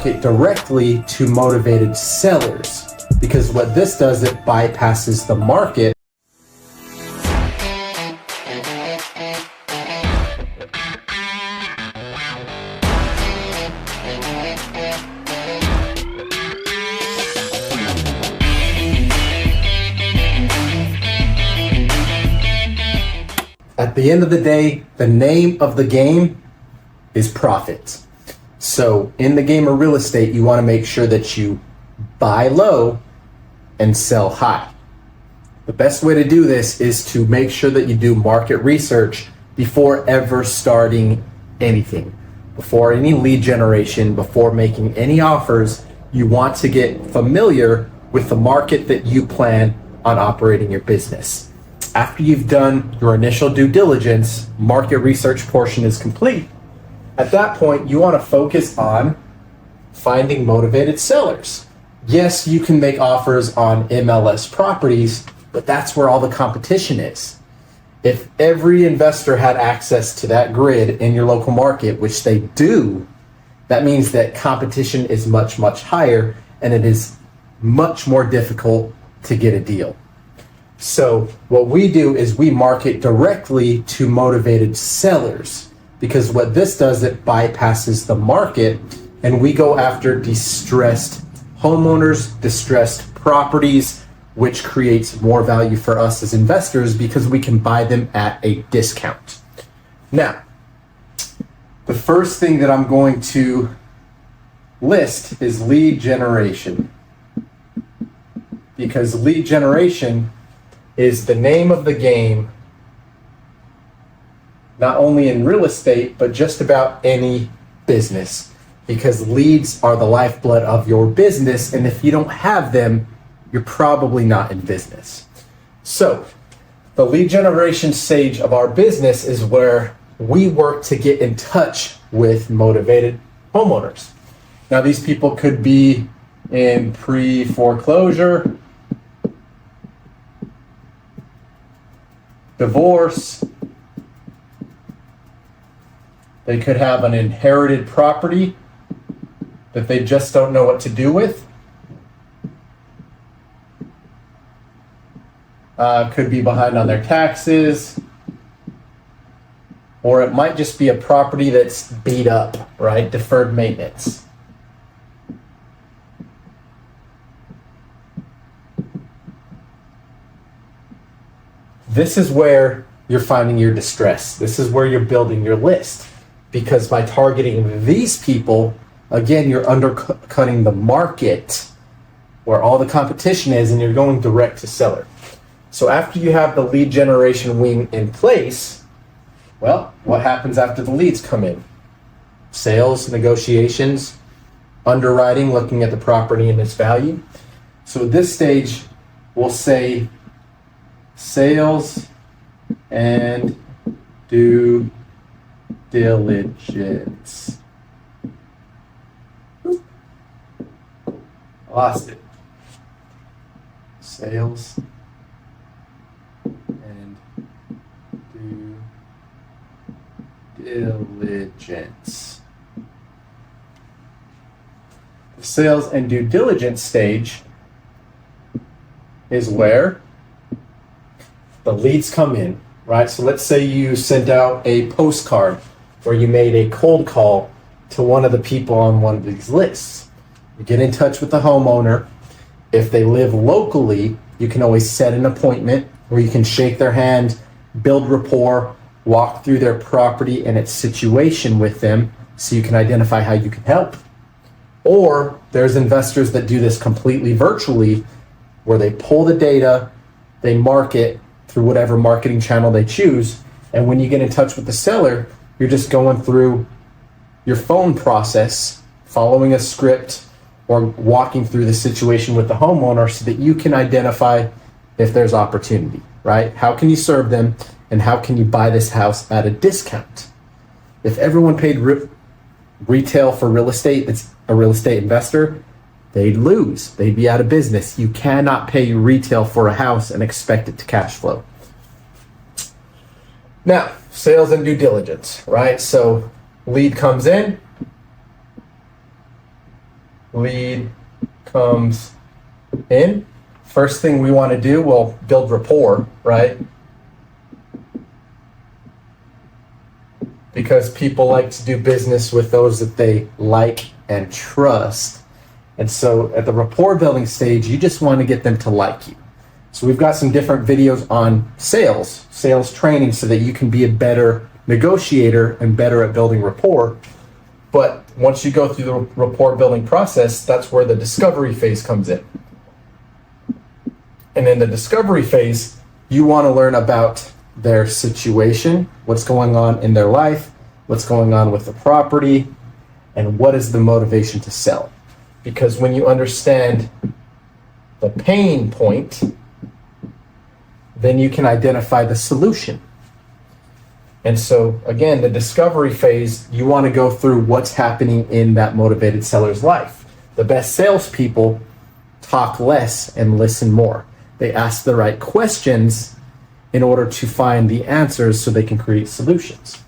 market directly to motivated sellers, because what this does, it bypasses the market. At the end of the day, the name of the game is profit. So in the game of real estate, you want to make sure that you buy low and sell high. The best way to do this is to make sure that you do market research before ever starting anything. Before any lead generation, before making any offers, you want to get familiar with the market that you plan on operating your business. After you've done your initial due diligence, market research portion is complete. At that point, you want to focus on finding motivated sellers. Yes, you can make offers on MLS properties, but that's where all the competition is. If every investor had access to that grid in your local market, which they do, that means that competition is much, much higher, and it is much more difficult to get a deal. So what we do is we market directly to motivated sellers, because what this does, it bypasses the market, and we go after distressed homeowners, distressed properties, which creates more value for us as investors because we can buy them at a discount. Now, the first thing that I'm going to list is lead generation, because lead generation is the name of the game, not only in real estate, but just about any business, because leads are the lifeblood of your business. And if you don't have them, you're probably not in business. So the lead generation stage of our business is where we work to get in touch with motivated homeowners. Now, these people could be in pre-foreclosure, divorce. They could have an inherited property that they just don't know what to do with. Could be behind on their taxes. Or it might just be a property that's beat up, right? Deferred maintenance. This is where you're finding your distress. This is where you're building your list. Because by targeting these people, again, you're undercutting the market where all the competition is, and you're going direct to seller. So after you have the lead generation wing in place, well, what happens after the leads come in? Sales, negotiations, underwriting, looking at the property and its value. So at this stage, we'll say sales and due diligence. Oop. I lost it. Sales and due diligence. The sales and due diligence stage is where the leads come in, right? So let's say you sent out a postcard where you made a cold call to one of the people on one of these lists. You get in touch with the homeowner. If they live locally, you can always set an appointment where you can shake their hand, build rapport, walk through their property and its situation with them so you can identify how you can help. Or there's investors that do this completely virtually, where they pull the data, they market through whatever marketing channel they choose, and when you get in touch with the seller, you're just going through your phone process, following a script, or walking through the situation with the homeowner so that you can identify if there's opportunity, right? How can you serve them, and how can you buy this house at a discount? If everyone paid retail for real estate that's a real estate investor, they'd lose. They'd be out of business. You cannot pay retail for a house and expect it to cash flow. Now, sales and due diligence, right? So lead comes in. lead comes in, first thing we want to do, we'll build rapport, right? Because people like to do business with those that they like and trust. And so at the rapport building stage, you just want to get them to like you. So we've got some different videos on sales training, so that you can be a better negotiator and better at building rapport. But once you go through the rapport building process, that's where the discovery phase comes in. And in the discovery phase, you want to learn about their situation, what's going on in their life, what's going on with the property, and what is the motivation to sell. Because when you understand the pain point, then you can identify the solution. And so again, the discovery phase, you want to go through what's happening in that motivated seller's life. The best salespeople talk less and listen more. They ask the right questions in order to find the answers so they can create solutions.